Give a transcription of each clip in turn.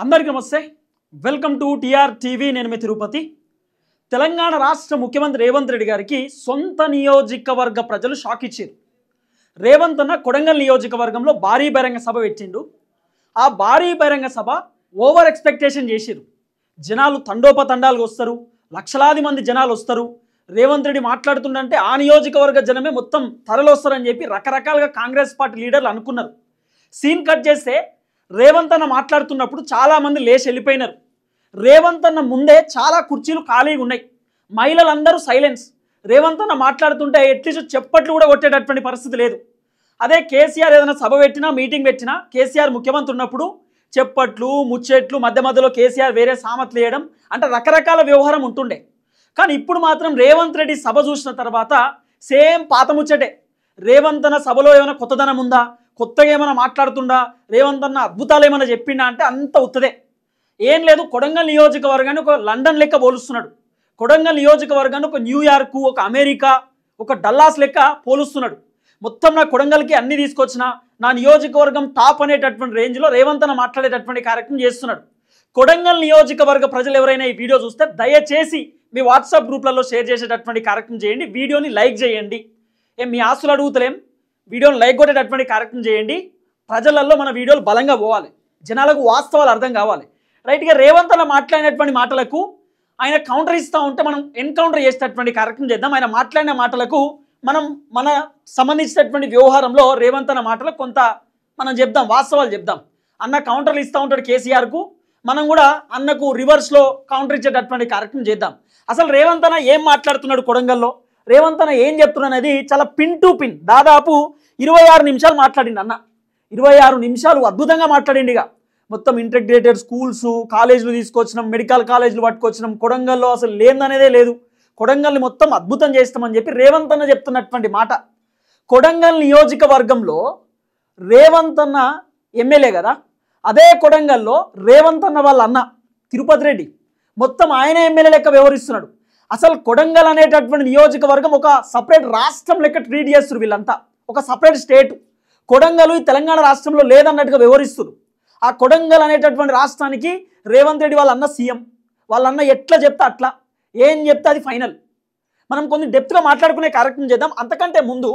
అందరికీ నమస్తే. Welcome to TR TV. నేను మీ తిరుపతి. తెలంగాణ రాష్ట్ర ముఖ్యమంత్రి రేవంత్ రెడ్డి గారికి సొంత నియోజకవర్గ ప్రజలు షాక్ ఇచ్చారు. రేవంత్ అన్న కొడంగల్ నియోజకవర్గంలో భారీ బహిరంగ సభ పెట్టిండు. ఆ భారీ బహిరంగ సభ ఓవర్ ఎక్స్పెక్టేషన్ చేసిరు. జనాలు తండోపతండాలుగా వస్తారు, లక్షలాది మంది జనాలు వస్తారు. రేవంత్ రెడ్డి మాట్లాడుతుండంటే ఆ నియోజకవర్గ జనమే మొత్తం తరలొస్తారని చెప్పి రకరకాలుగా కాంగ్రెస్ పార్టీ లీడర్లు అనుకున్నారు. సీన్ కట్ చేస్తే రేవంత్ అన్న మాట్లాడుతున్నప్పుడు చాలామంది లేచి వెళ్ళిపోయినారు. రేవంత్ అన్న ముందే చాలా కుర్చీలు ఖాళీగా ఉన్నాయి. మహిళలందరూ సైలెన్స్. రేవంత్ అన్న మాట్లాడుతుంటే అట్లీస్ట్ చెప్పట్లు కూడా కొట్టేటటువంటి పరిస్థితి లేదు. అదే కేసీఆర్ ఏదైనా సభ పెట్టినా మీటింగ్ పెట్టినా కేసీఆర్ ముఖ్యమంత్రి ఉన్నప్పుడు చెప్పట్లు ముచ్చెట్లు మధ్య మధ్యలో కేసీఆర్ వేరే సామర్థ్యం వేయడం అంటే రకరకాల వ్యవహారం ఉంటుండే. కానీ ఇప్పుడు మాత్రం రేవంత్ రెడ్డి సభ చూసిన తర్వాత సేమ్ పాత ముచ్చటే. రేవంత్ అన్న సభలో ఏమైనా కొత్తదనం ఉందా, కొత్తగా ఏమైనా మాట్లాడుతుండా, రేవంత్ అన్న అద్భుతాలు ఏమైనా చెప్పిండా అంటే అంత ఉత్తదే. ఏం లేదు. కొడంగల్ నియోజకవర్గాన్ని ఒక లండన్ లెక్క పోలుస్తున్నాడు. కొడంగల్ నియోజకవర్గాన్ని ఒక న్యూయార్కు, ఒక అమెరికా, ఒక డల్లాస్ లెక్క పోలుస్తున్నాడు. మొత్తం నా కొడంగల్కి అన్ని తీసుకొచ్చిన నా నియోజకవర్గం టాప్ అనేటటువంటి రేంజ్లో రేవంత్ అన్న మాట్లాడేటటువంటి కార్యక్రమం చేస్తున్నాడు. కొడంగల్ నియోజకవర్గ ప్రజలు ఎవరైనా ఈ వీడియో చూస్తే దయచేసి మీ వాట్సాప్ గ్రూప్లలో షేర్ చేసేటటువంటి కార్యక్రమం చేయండి. వీడియోని లైక్ చేయండి. మీ ఆస్తులు అడుగుతలేం, వీడియోని లైక్ కొట్టేటటువంటి కార్యక్రమం చేయండి. ప్రజలలో మన వీడియోలు బలంగా పోవాలి, జనాలకు వాస్తవాలు అర్థం కావాలి. రైట్గా రేవంత్ అన్న మాట్లాడినటువంటి మాటలకు ఆయన కౌంటర్ ఇస్తూ ఉంటే మనం ఎన్కౌంటర్ చేసేటటువంటి కార్యక్రమం చేద్దాం. ఆయన మాట్లాడిన మాటలకు మన సంబంధించినటువంటి వ్యవహారంలో రేవంత్ అన్న మాటలకు కొంత మనం చెప్దాం, వాస్తవాలు చెప్దాం. అన్న కౌంటర్లు ఇస్తూ ఉంటాడు కేసీఆర్కు, మనం కూడా అన్నకు రివర్స్లో కౌంటర్ ఇచ్చేటటువంటి కార్యక్రమం చేద్దాం. అసలు రేవంత్ అన్న ఏం మాట్లాడుతున్నాడు కొడంగల్లో, రేవంత్ అన్న ఏం చెప్తున్నాడు అనేది చాలా పిన్ టు పిన్ దాదాపు 26 నిమిషాలు మాట్లాడిండు అన్న. 26 నిమిషాలు అద్భుతంగా మాట్లాడిండు. ఇక మొత్తం ఇంటిగ్రేటెడ్ స్కూల్స్ కాలేజీలు తీసుకొచ్చినాం, మెడికల్ కాలేజీలు పట్టుకొచ్చినాం, కొడంగల్లో అసలు లేదనేదే లేదు, కొడంగల్ని మొత్తం అద్భుతం చేస్తామని చెప్పి రేవంత్ అన్న చెప్తున్నటువంటి మాట. కొడంగల్ నియోజకవర్గంలో రేవంత్ అన్న ఎమ్మెల్యే కదా, అదే కొడంగల్లో రేవంత్ అన్న వాళ్ళ అన్న తిరుపతి రెడ్డి మొత్తం ఆయన ఎమ్మెల్యే లెక్క వ్యవహరిస్తున్నాడు. అసలు కొడంగల్ అనేటటువంటి నియోజకవర్గం ఒక సపరేట్ రాష్ట్రం లెక్క ట్రీట్ చేస్తారు వీళ్ళంతా, ఒక సపరేట్ స్టేట్. కొడంగల్ ఈ తెలంగాణ రాష్ట్రంలో లేదన్నట్టుగా వ్యవహరిస్తారు. ఆ కొడంగల్ అనేటటువంటి రాష్ట్రానికి రేవంత్ రెడ్డి వాళ్ళ అన్న సీఎం, వాళ్ళన్న ఎట్లా చెప్తే అట్లా, ఏం చెప్తే అది ఫైనల్. మనం కొన్ని డెప్త్గా మాట్లాడుకునే కార్యక్రమం చేద్దాం. అంతకంటే ముందు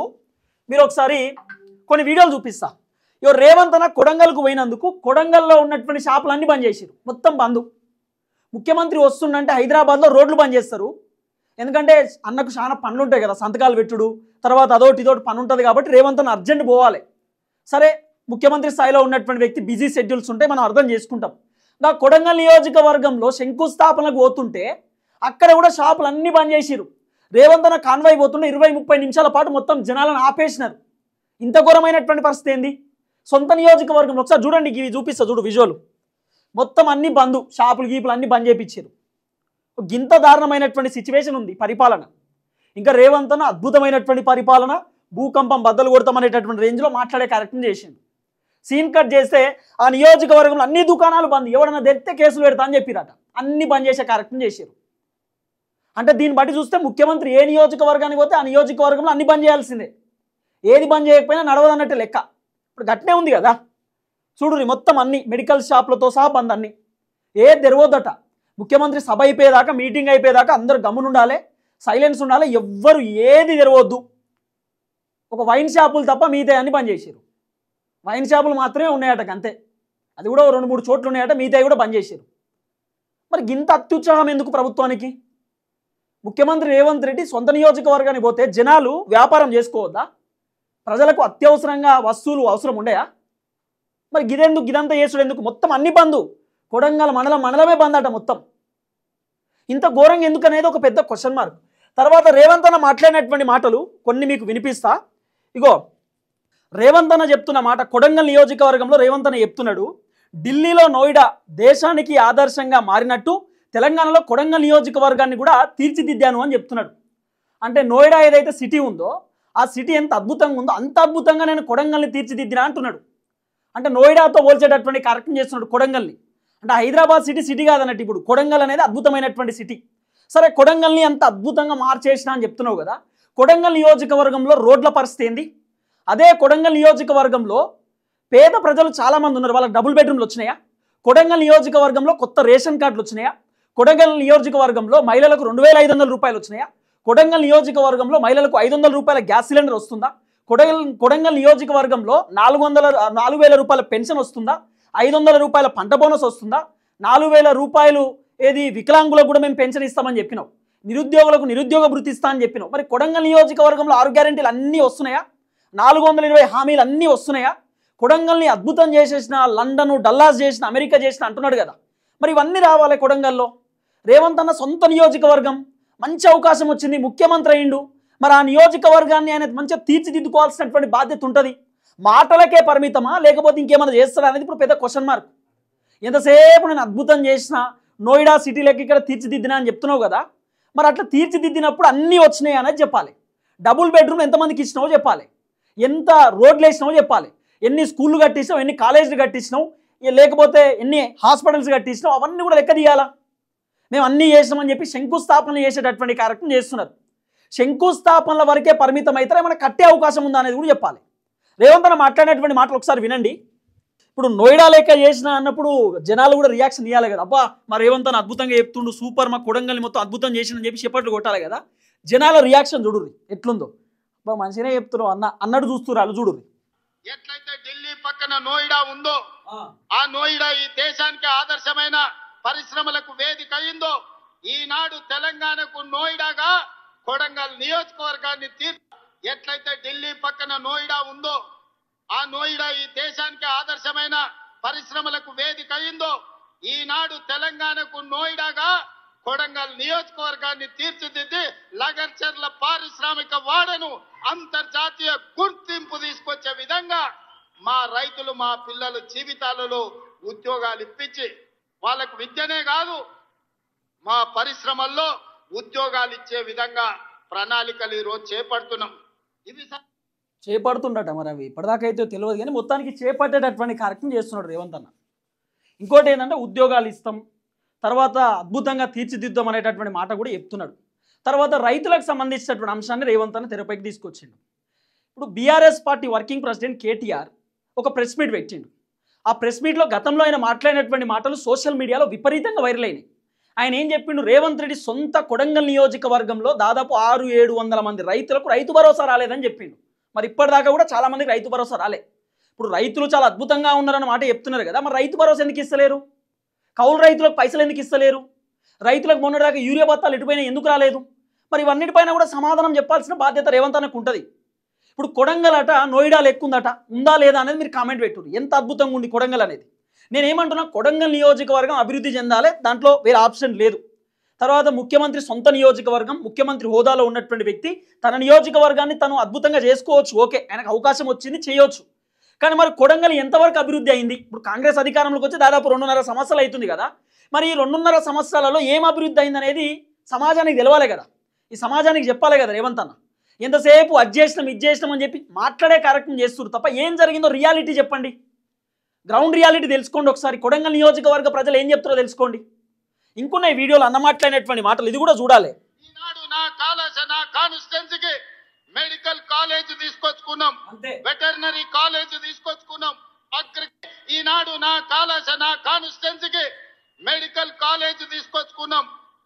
మీరు ఒకసారి కొన్ని వీడియోలు చూపిస్తా. ఇవో రేవంత్ అన్న కొడంగల్కు పోయినందుకు కొడంగల్లో ఉన్నటువంటి షాపులు అన్నీ బంద్ చేసారు, మొత్తం బంద్. ముఖ్యమంత్రి వస్తుండంటే హైదరాబాద్లో రోడ్లు బంద్ చేస్తారు. ఎందుకంటే అన్నకు చాలా పనులు ఉంటాయి కదా, సంతకాలు పెట్టుడు, తర్వాత అదోటి ఇదోటి పని ఉంటుంది కాబట్టి రేవంత్ అన్న అర్జెంట్ పోవాలి. సరే, ముఖ్యమంత్రి స్థాయిలో ఉన్నటువంటి వ్యక్తి బిజీ షెడ్యూల్స్ ఉంటాయి, మనం అర్థం చేసుకుంటాం. నా కొడంగల్ నియోజకవర్గంలో శంకుస్థాపనకు పోతుంటే అక్కడ కూడా షాపులు అన్నీ బంద్ చేసిరు. రేవంత్ అన్న కాన్వాయ్ పోతుంటే 20-30 నిమిషాల పాటు మొత్తం జనాలను ఆపేసినారు. ఇంత ఘోరమైనటువంటి పరిస్థితి ఏంది? సొంత నియోజకవర్గంలో ఒకసారి చూడండి, ఇవి చూపిస్తా చూడు విజువల్. మొత్తం అన్ని బంద్, షాపులు గీపులు అన్నీ బంద్ చేయించారు. గింత దారుణమైనటువంటి సిచ్యువేషన్ ఉంది పరిపాలన. ఇంకా రేవంత్ అన్న అద్భుతమైనటువంటి పరిపాలన, భూకంపం బద్దలు కొడతామనేటటువంటి రేంజ్లో మాట్లాడే కార్యక్రమం చేసింది. సీన్ కట్ చేస్తే ఆ నియోజకవర్గంలో అన్ని దుకాణాలు బంద్, ఎవడన్నా తెరిస్తే కేసులు పెడతా అని చెప్పిరట. అన్ని బంద్ చేసే కార్యక్రమం చేశారు. అంటే దీన్ని బట్టి చూస్తే ముఖ్యమంత్రి ఏ నియోజకవర్గానికి పోతే ఆ నియోజకవర్గంలో అన్ని బంద్ చేయాల్సిందే, ఏది బంద్ చేయకపోయినా నడవదన్నట్టు లెక్క. ఇప్పుడు గట్నే ఉంది కదా, చూడురి మొత్తం అన్ని మెడికల్ షాపులతో సహా బంద్, అన్ని ఏది తెరవద్దట. ముఖ్యమంత్రి సభ అయిపోయేదాకా, మీటింగ్ అయిపోయేదాకా అందరూ గమ్మునుండాలి, సైలెన్స్ ఉండాలి, ఎవ్వరు ఏది తెరవద్దు. ఒక వైన్ షాపులు తప్ప మిగతా అన్ని బంద్ చేశారు. వైన్ షాపులు మాత్రమే ఉన్నాయట అంతే, అది కూడా 2-3 చోట్ల ఉన్నాయట, మిగతా కూడా బంద్ చేశారు. మరి గింత అత్యుత్సాహం ఎందుకు ప్రభుత్వానికి? ముఖ్యమంత్రి రేవంత్ రెడ్డి సొంత నియోజకవర్గానికి పోతే జనాలు వ్యాపారం చేసుకోవద్దా? ప్రజలకు అత్యవసరంగా వస్తువులు అవసరం ఉండయా? మరి గిదంతా చేసుడు ఎందుకు? మొత్తం అన్ని బంధు, కొడంగల్ మండలమే బంద్ అట మొత్తం. ఇంత ఘోరంగా ఎందుకు అనేది ఒక పెద్ద క్వశ్చన్ మార్క్. తర్వాత రేవంత్ అన్న మాట్లాడినటువంటి మాటలు కొన్ని మీకు వినిపిస్తా. ఇగో రేవంత్ అన్న చెప్తున్న మాట, కొడంగల్ నియోజకవర్గంలో రేవంత్ అన్న చెప్తున్నాడు, ఢిల్లీలో నోయిడా దేశానికి ఆదర్శంగా మారినట్టు తెలంగాణలో కొడంగల్ నియోజకవర్గాన్ని కూడా తీర్చిదిద్దాను అని చెప్తున్నాడు. అంటే నోయిడా ఏదైతే సిటీ ఉందో ఆ సిటీ ఎంత అద్భుతంగా ఉందో అంత అద్భుతంగా నేను కొడంగల్ని తీర్చిదిద్దినా అంటున్నాడు. అంటే నోయిడాతో పోల్చేటటువంటి కార్యక్రమం చేస్తున్నాడు కొడంగల్ని. అంటే హైదరాబాద్ సిటీ కాదన్నట్టు ఇప్పుడు కొడంగల్ అనేది అద్భుతమైనటువంటి సిటీ. సరే, కొడంగల్ని అంత అద్భుతంగా మార్చేసినా అని చెప్తున్నావు కదా, కొడంగల్ నియోజకవర్గంలో రోడ్ల పరిస్థితి ఏంది? అదే కొడంగల్ నియోజకవర్గంలో పేద ప్రజలు చాలామంది ఉన్నారు, వాళ్ళకి డబుల్ బెడ్రూమ్లు వచ్చినాయా? కొడంగల్ నియోజకవర్గంలో కొత్త రేషన్ కార్డులు వచ్చినాయా? కొడంగల్ నియోజకవర్గంలో మహిళలకు 2500 రూపాయలు వచ్చినాయా? కొడంగల్ నియోజకవర్గంలో మహిళలకు 500 రూపాయల గ్యాస్ సిలిండర్ వస్తుందా? కొడంగల్ నియోజకవర్గంలో 4000 రూపాయల పెన్షన్ వస్తుందా? 500 రూపాయల పంట బోనస్ వస్తుందా? 4000 రూపాయలు ఏది వికలాంగులకు కూడా మేము పెన్షన్ ఇస్తామని చెప్పినాం. నిరుద్యోగులకు నిరుద్యోగ భృతి ఇస్తా అని చెప్పినాం. మరి కొడంగల్ నియోజకవర్గంలో 6 గ్యారెంటీలు అన్నీ వస్తున్నాయా? 420 హామీలు అన్నీ వస్తున్నాయా? కొడంగల్ని అద్భుతం చేసేసిన, లండన్ డల్లాస్ చేసిన, అమెరికా చేసిన అంటున్నాడు కదా. మరి ఇవన్నీ రావాలి కొడంగల్లో. రేవంత్ అన్న సొంత నియోజకవర్గం, మంచి అవకాశం వచ్చింది, ముఖ్యమంత్రి అయిండు. మరి ఆ నియోజకవర్గాన్ని ఆయన మంచిగా తీర్చిదిద్దుకోవాల్సినటువంటి బాధ్యత ఉంటుంది. మాటలకే పరిమితమా లేకపోతే ఇంకేమైనా చేస్తాడా అనేది ఇప్పుడు పెద్ద క్వశ్చన్ మార్క్. ఎంతసేపు నేను అద్భుతం చేసిన, నోయిడా సిటీలకి ఇక్కడ తీర్చిదిద్దినా అని చెప్తున్నావు కదా. మరి అట్లా తీర్చిదిద్దినప్పుడు అన్నీ వచ్చినాయి అనేది చెప్పాలి. డబుల్ బెడ్రూమ్ ఎంతమందికి ఇచ్చినావో చెప్పాలి, ఎంత రోడ్లు వేసినావో చెప్పాలి, ఎన్ని స్కూళ్ళు కట్టించినావు, ఎన్ని కాలేజీలు కట్టించినావు, లేకపోతే ఎన్ని హాస్పిటల్స్ కట్టించినావు, అవన్నీ కూడా లెక్క తీయాలా. మేము అన్నీ చేసినామని చెప్పి శంకుస్థాపనలు చేసేటటువంటి కార్యక్రమం చేస్తున్నారు. శంకుస్థాపనల వరకే పరిమితం అయితే ఏమైనా కట్టే అవకాశం ఉందా అనేది కూడా చెప్పాలి. రేవంత్ అన్న మాట్లాడినటువంటి మాటలు ఒకసారి వినండి. ఇప్పుడు నోయిడా లెక్క చేసిన అన్నప్పుడు జనాలు కూడా రియాక్షన్ ఇవ్వాలి కదా. అబ్బా మా రేవంత్ అన్న అద్భుతంగా చెప్తుండు, సూపర్, మా కొడంగల్ని మొత్తం అద్భుతం చేసిందని చెప్పి చెప్పట్లు కొట్టాలి కదా. జనాల రియాక్షన్ చూడుర్రి ఎట్లుందో. అబ్బా మంచిగానే చెప్తున్నావు అన్నట్టు చూస్తున్నారు, చూడుర్రి. ఎట్లయితే ఢిల్లీ పక్కన నోయిడా ఉందో, ఆ నోయిడా ఈ దేశానికి ఆదర్శమైన పరిశ్రమలకు వేదిక అయిందో, ఈనాడు తెలంగాణకు నోయిడాగా కొడంగల్ నియోజకవర్గాన్ని ఎట్లయితే ఢిల్లీ పక్కన నోయిడా ఉందో, ఆ నోయిడా ఈ దేశానికి ఆదర్శమైన పరిశ్రమలకు వేదిక అయిందో, ఈనాడు తెలంగాణకు నోయిడాగా కొడంగల్ నియోజకవర్గాన్ని తీర్చిదిద్ది లగర్చర్ల పారిశ్రామిక వాడను అంతర్జాతీయ గుర్తింపు తీసుకొచ్చే విధంగా మా రైతులు, మా పిల్లల జీవితాలలో ఉద్యోగాలు ఇప్పించి వాళ్ళకు విద్యనే కాదు మా పరిశ్రమల్లో ఉద్యోగాలు ఇచ్చే విధంగా ప్రణాళికలు ఈరోజు చేపడుతున్నాం. ఇవి చేపడుతుండట. మరి అవి ఇప్పటిదాకా అయితే తెలియదు కానీ మొత్తానికి చేపట్టేటటువంటి కార్యక్రమం చేస్తున్నాడు రేవంత్ అన్న. ఇంకోటి ఏంటంటే ఉద్యోగాలు ఇస్తాం, తర్వాత అద్భుతంగా తీర్చిదిద్దాం అనేటటువంటి మాట కూడా చెప్తున్నాడు. తర్వాత రైతులకు సంబంధించినటువంటి అంశాన్ని రేవంత్ అన్న తెరపైకి తీసుకొచ్చిండు. ఇప్పుడు BRS party working president KTR ఒక ప్రెస్ మీట్ పెట్టిండు. ఆ ప్రెస్ మీట్లో గతంలో ఆయన మాట్లాడినటువంటి మాటలు సోషల్ మీడియాలో విపరీతంగా వైరల్ అయినాయి. ఆయన ఏం చెప్పిండు, రేవంత్ రెడ్డి సొంత కొడంగల్ నియోజకవర్గంలో దాదాపు 600-700 మంది రైతులకు రైతు భరోసా రాలేదని చెప్పిండు. మరి ఇప్పటిదాకా కూడా చాలా మందికి రైతు భరోసా రాలే. ఇప్పుడు రైతులు చాలా అద్భుతంగా ఉన్నారన్న మాట చెప్తున్నారు కదా. మరి రైతు భరోసా ఎందుకు ఇస్తలేరు? కౌలు రైతులకు పైసలు ఎందుకు ఇస్తలేరు? రైతులకు మొన్నటిదాకా యూరియా బత్తాలు ఎటుపోయినా ఎందుకు రాలేదు? మరి ఇవన్నిటిపైన కూడా సమాధానం చెప్పాల్సిన బాధ్యత రేవంత్ అన్నకు ఉంటుంది. ఇప్పుడు కొడంగల్ అట నోయిడా లెక్కుందట, ఉందా లేదా అనేది మీరు కామెంట్ పెట్టుర్రు. ఎంత అద్భుతంగా ఉంది కొడంగల్ అనేది. నేనేమంటున్నా, కొడంగల్ నియోజకవర్గం అభివృద్ధి చెందాలి, దాంట్లో వేరే ఆప్షన్ లేదు. తర్వాత ముఖ్యమంత్రి సొంత నియోజకవర్గం, ముఖ్యమంత్రి హోదాలో ఉన్నటువంటి వ్యక్తి తన నియోజకవర్గాన్ని తను అద్భుతంగా చేసుకోవచ్చు, ఓకే, ఆయనకు అవకాశం వచ్చింది, చేయవచ్చు. కానీ మరి కొడంగల్ ఎంతవరకు అభివృద్ధి అయింది? ఇప్పుడు కాంగ్రెస్ అధికారంలోకి వచ్చి దాదాపు 2.5 సంవత్సరాలు అవుతుంది కదా. మరి ఈ 2.5 సంవత్సరాలలో ఏం అభివృద్ధి అయింది అనేది సమాజానికి తెలవాలి కదా. ఈ సమాజానికి చెప్పాలి కదా రేవంత్ అన్న. ఎంతసేపు అది చేసినాం ఇది చేసినాం అని చెప్పి మాట్లాడే కార్యక్రమం చేస్తున్నారు తప్ప ఏం జరిగిందో రియాలిటీ చెప్పండి. గ్రౌండ్ రియాలిటీ తెలుసుకోండి ఒకసారి. కొడంగల్ నియోజకవర్గ ప్రజలు ఏం చెప్తారో తెలుసుకోండి. ఇంకొన్న వీడియోలు అన్న మాట్లాడినటువంటి మాటలు ఇది కూడా చూడాలి. ఈనాడు నా కాన్స్టిట్యున్సీకి మెడికల్ కాలేజ్ తీసుకొచ్చుకున్నాం, వెటర్నరీ కాలేజ్ తీసుకొచ్చుకున్నాం. ఈనాడు నా కాన్స్టిట్యున్సీకి మెడికల్ కాలేజ్ తీసుకొచ్చుకున్నాం,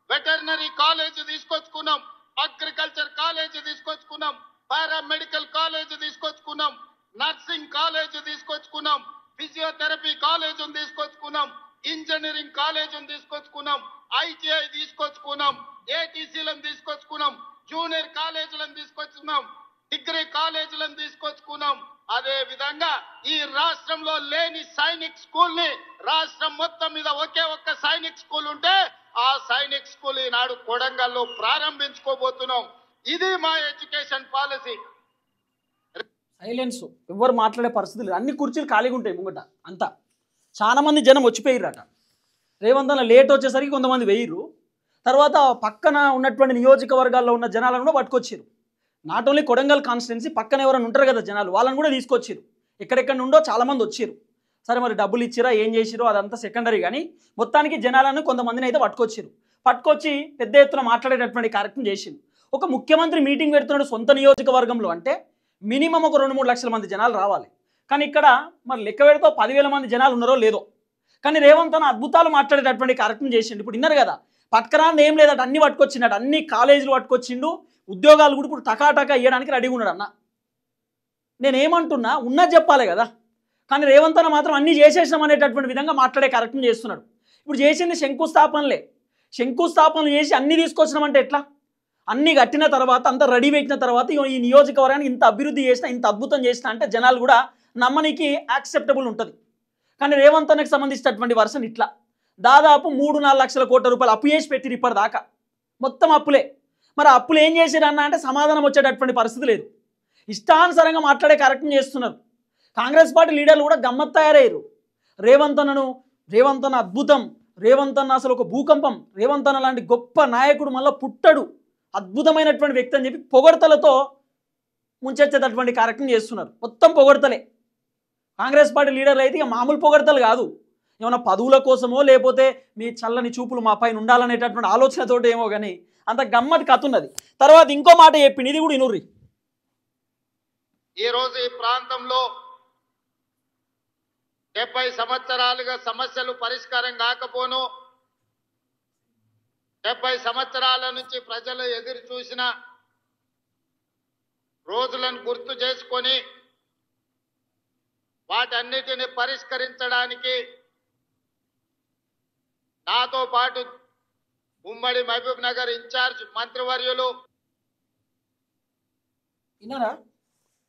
వెటర్నరీ కాలేజ్ తీసుకొచ్చుకున్నాం, అగ్రికల్చర్ కాలేజ్ తీసుకొచ్చుకున్నాం, పారామెడికల్ కాలేజ్ తీసుకొచ్చుకున్నాం, నర్సింగ్ కాలేజ్ తీసుకొచ్చుకున్నాం, ఫిజియోథెరపీ కాలేజ్ తీసుకొచ్చుకున్నాం, ఇంజనీరింగ్ కాలేజ్ తీసుకొచ్చుకున్నాం, ఐటీఐ తీసుకొచ్చుకున్నాం, ఏటీసీలను తీసుకొచ్చుకున్నాం, జూనియర్ కాలేజీలను తీసుకొచ్చుకున్నాం, డిగ్రీ కాలేజీలను తీసుకొచ్చుకున్నాం. అదే విధంగా ఈ రాష్ట్రంలో లేని సైనిక్ స్కూల్ ని రాష్ట్రం మొత్తం మీద ఒకే ఒక్క సైనిక్ స్కూల్ ఉంటే ఆ సైనిక్ స్కూల్ ఈనాడు కొడంగల్లో ప్రారంభించుకోబోతున్నాం. ఇది మా ఎడ్యుకేషన్ పాలసీ. సైలెన్స్, ఎవరు మాట్లాడే పరిస్థితి లేదు. అన్ని కుర్చీలు ఖాళీగా ఉంటాయి ముంగట అంతా. చాలా మంది జనం వచ్చిపోయిర్రట. రేవంత్ అన్న లేట్ వచ్చేసరికి కొంతమంది వెయ్యిర్రు. తర్వాత పక్కన ఉన్నటువంటి నియోజకవర్గాల్లో ఉన్న జనాలను కూడా పట్టుకొచ్చారు. నాట్ ఓన్లీ కొడంగల్ కాన్స్టిట్యున్సీ, పక్కన ఎవరైనా ఉంటారు కదా జనాలు, వాళ్ళని కూడా తీసుకొచ్చారు. ఎక్కడెక్కడ నుండో చాలామంది వచ్చారు. సరే మరి డబ్బులు ఇచ్చిరా ఏం చేసిరో అదంతా సెకండరీ, కానీ మొత్తానికి జనాలను కొంతమందిని అయితే పట్టుకొచ్చారు. పట్టుకొచ్చి పెద్ద ఎత్తున మాట్లాడేటటువంటి కార్యక్రమం చేసిండు. ఒక ముఖ్యమంత్రి మీటింగ్ పెడుతున్నాడు సొంత నియోజకవర్గంలో అంటే మినిమం ఒక 2-3 లక్షల మంది జనాలు రావాలి. కానీ ఇక్కడ మరి లెక్క పెడితే 10,000 మంది జనాలు ఉన్నారో లేదో. కానీ రేవంత్ అన్న అద్భుతాలు మాట్లాడేటటువంటి కార్యక్రమం చేసిండు. ఇప్పుడు విన్నారు కదా, పట్టుకరాని ఏం లేదట, అన్ని పట్టుకొచ్చినట్టు, అన్ని కాలేజీలు పట్టుకొచ్చిండు, ఉద్యోగాలు కూడా ఇప్పుడు టకాటకా ఇవ్వడానికి రెడీగా ఉన్నాడు అన్న. నేనేమంటున్నా, ఉన్నది చెప్పాలి కదా. కానీ రేవంత్ అన్న మాత్రం అన్నీ చేసేసాం అనేటటువంటి విధంగా మాట్లాడే కార్యక్రమం చేస్తున్నాడు. ఇప్పుడు చేసింది శంకుస్థాపనలే. శంకుస్థాపనలు చేసి అన్నీ తీసుకొచ్చినామంటే ఎట్లా? అన్నీ కట్టిన తర్వాత, అంత రెడీ పెట్టిన తర్వాత ఈ నియోజకవర్గాన్ని ఇంత అభివృద్ధి చేసినా, ఇంత అద్భుతం చేసినా అంటే జనాలు కూడా నమ్మనికి యాక్సెప్టబుల్ ఉంటుంది. కానీ రేవంత్ అన్నకి సంబంధించినటువంటి వర్షన్ ఇట్లా దాదాపు 3-4 లక్షల కోట్ల రూపాయలు అప్పు చేసి పెట్టిరు ఇప్పటిదాకా, మొత్తం అప్పులే. మరి అప్పులు ఏం చేసిరు అన్న అంటే సమాధానం వచ్చేటటువంటి పరిస్థితి లేదు. ఇష్టానుసారంగా మాట్లాడే కార్యక్రమం చేస్తున్నారు. కాంగ్రెస్ పార్టీ లీడర్లు కూడా గమ్మత్ తయారయ్యారు. రేవంత్ అన్న అద్భుతం, రేవంత్ అన్న అసలు ఒక భూకంపం, రేవంత్ అన్న లాంటి గొప్ప నాయకుడు మళ్ళీ పుట్టడు, అద్భుతమైనటువంటి వ్యక్తి అని చెప్పి పొగడ్తలతో ముంచెచ్చేటటువంటి కార్యక్రమం చేస్తున్నారు. మొత్తం పొగడ్తలే. కాంగ్రెస్ పార్టీ లీడర్లు అయితే ఇక మామూలు పొగడ్తలు కాదు, ఏమైనా పదవుల కోసమో లేకపోతే మీ చల్లని చూపులు మా పైన ఉండాలనేటటువంటి ఆలోచనతోటి ఏమో కానీ అంత గమ్మటి కథ ఉన్నది. తర్వాత ఇంకో మాట చెప్పింది, ఇది కూడా ఇనుర్రి. ఈరోజు ఈ ప్రాంతంలో 70 సంవత్సరాలుగా సమస్యలు పరిష్కారం కాకపోను, 70 సంవత్సరాల నుంచి ప్రజలు ఎదురు చూసిన రోజులను గుర్తు చేసుకొని వాటన్నిటిని పరిష్కరించడానికి నాతో పాటు ఉమ్మడి మహబూబ్ నగర్ ఇన్ఛార్జ్ మంత్రివర్యులు విన్నారా?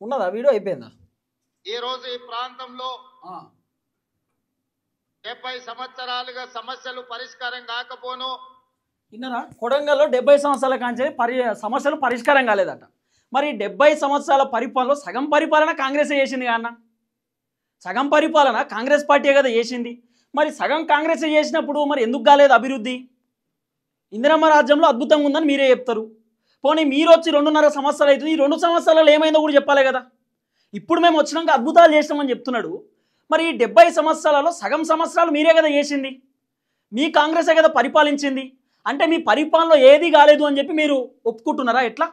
ఉన్నదా వీడియో? అయిపోయిందా? ఈరోజు ఈ ప్రాంతంలో 70 సంవత్సరాలుగా సమస్యలు పరిష్కారం కాకపోను. విన్నారా? కొడంగల్లో 70 సంవత్సరాల కాంచి సమస్యలు పరిష్కారం కాలేదట. మరి 70 సంవత్సరాల పరిపాలనలో సగం పరిపాలన కాంగ్రెస్ చేసింది అన్న. సగం పరిపాలన కాంగ్రెస్ పార్టీ కదా చేసింది. మరి సగం కాంగ్రెస్ చేసినప్పుడు మరి ఎందుకు కాలేదు అభివృద్ధి? ఇందిరమ్మ రాజ్యంలో అద్భుతంగా ఉందని మీరే చెప్తారు. పోనీ మీరు వచ్చి 2.5 సంవత్సరాలు అవుతుంది, ఈ 2 సంవత్సరాలు ఏమైందో కూడా చెప్పాలి కదా. ఇప్పుడు మేము వచ్చినాక అద్భుతాలు చేసినామని చెప్తున్నాడు. మరి 70 సంవత్సరాలలో సగం సంవత్సరాలు మీరే కదా చేసింది, మీ కాంగ్రెసే కదా పరిపాలించింది. అంటే మీ పరిపాలనలో ఏది కాలేదు అని చెప్పి మీరు ఒప్పుకుంటున్నారా? ఎట్లా?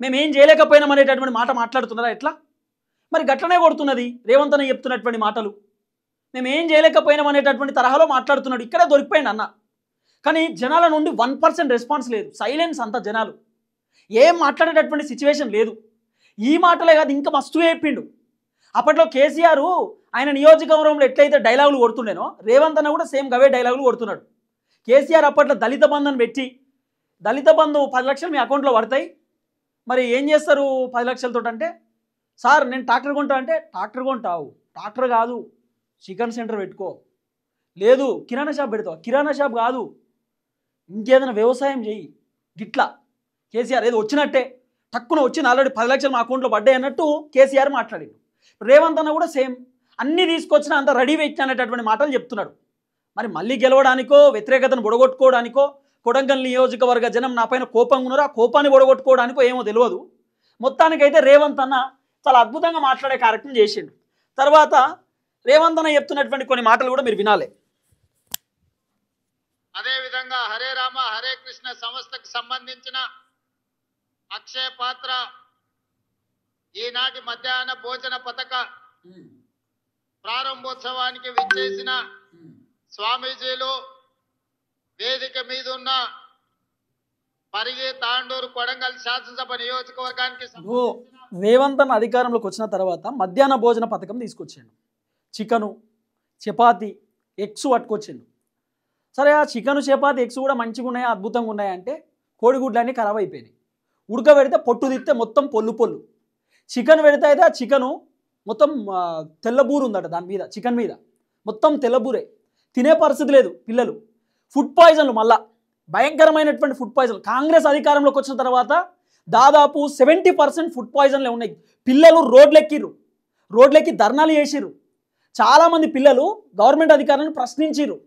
మేమేం చేయలేకపోయినాం అనేటటువంటి మాట మాట్లాడుతున్నారా? ఎట్లా? మరి గట్లనే కొడుతున్నది రేవంత్ అన్న చెప్తున్నటువంటి మాటలు. మేమేం చేయలేకపోయినాం అనేటటువంటి తరహాలో మాట్లాడుతున్నాడు. ఇక్కడే దొరికిపోయింది అన్న. కానీ జనాల నుండి 1% రెస్పాన్స్ లేదు, సైలెన్స్ అంతా. జనాలు ఏం మాట్లాడేటటువంటి సిచ్యువేషన్ లేదు. ఈ మాటలే కాదు, ఇంకా మస్తు చెప్పిండు. అప్పట్లో కేసీఆర్ ఆయన నియోజకవర్గంలో ఎట్లయితే డైలాగులు కొడుతుండేనో రేవంత్ అన్న కూడా సేమ్ గవే డైలాగులు కొడుతున్నాడు. కేసీఆర్ అప్పట్లో దళిత బంధుని పెట్టి, దళిత బంధు 10 లక్షలు మీ అకౌంట్లో పడతాయి, మరి ఏం చేస్తారు 10 లక్షలతో అంటే, సార్ నేను ట్రాక్టర్ కొంటా అంటే, ట్రాక్టర్ కొంటావు, ట్రాక్టర్ కాదు చికెన్ సెంటర్ పెట్టుకో, లేదు కిరాణా షాప్ పెడతావు, కిరాణా షాప్ కాదు ఇంకేదైనా వ్యవసాయం చేయి. గిట్లా కేసీఆర్ ఏదో వచ్చినట్టే తక్కువ వచ్చింది, ఆల్రెడీ 10 లక్షలు మా అకౌంట్లో పడ్డాయి అన్నట్టు కేసీఆర్ మాట్లాడిండు. రేవంత్ అన్న కూడా సేమ్ అన్నీ తీసుకొచ్చినా అంత రెడీ పెట్టిన అనేటటువంటి మాటలు చెప్తున్నాడు. మరి మళ్ళీ గెలవడానికో వ్యతిరేకతను బొడగొట్టుకోవడానికో కొడంగల్ నియోజకవర్గ జనం నా పైన కోపంగా ఉన్నారు, ఆ కోపాన్ని బొడగొట్టుకోవడానికో ఏమో తెలియదు. మొత్తానికైతే రేవంత్ అన్న చాలా అద్భుతంగా మాట్లాడే కార్యక్రమం చేసిండు. తర్వాత రేవంత్ అన్న చెప్తున్నటువంటి కొన్ని మాటలు కూడా మీరు వినాలి. అదేవిధంగా హరే రామ హరే కృష్ణ సంస్థకు సంబంధించిన అక్షయ పాత్ర ఈనాటి మధ్యాహ్న భోజన పథక ప్రారంభోత్సవానికి విచ్చేసిన స్వామీజీలు, వేదిక మీద ఉన్న పరిగి తాండూరు కొడంగల్ శాసనసభ నియోజకవర్గానికి రేవంత్ అన్న అధికారంలోకి వచ్చిన తర్వాత మధ్యాహ్న భోజన పథకం తీసుకొచ్చాడు. చికెను, చపాతి, ఎగ్స్ పట్టుకొచ్చిండు. సరే ఆ చికెను, చపాతి, ఎగ్స్ కూడా మంచిగా ఉన్నాయా, అద్భుతంగా ఉన్నాయంటే కోడిగుడ్లన్నీ ఖరాబ్ అయిపోయినాయి. ఉడకబెడితే పొట్టు తిస్తే మొత్తం పొల్లు పొల్లు. చికెన్ పెడితే అయితే ఆ చికెను మొత్తం తెల్లబూరు ఉందట, దాని మీద చికెన్ మీద మొత్తం తెల్లబూరే. తినే పరిస్థితి లేదు పిల్లలు. ఫుడ్ పాయిజన్లు, మళ్ళా భయంకరమైనటువంటి ఫుడ్ పాయిజన్. కాంగ్రెస్ అధికారంలోకి వచ్చిన తర్వాత దాదాపు 70% ఫుడ్ పాయిజన్లే ఉన్నాయి. పిల్లలు రోడ్లెక్కి ధర్నాలు చేసిర్రు. చాలామంది పిల్లలు గవర్నమెంట్ అధికారులను ప్రశ్నించిర్రు,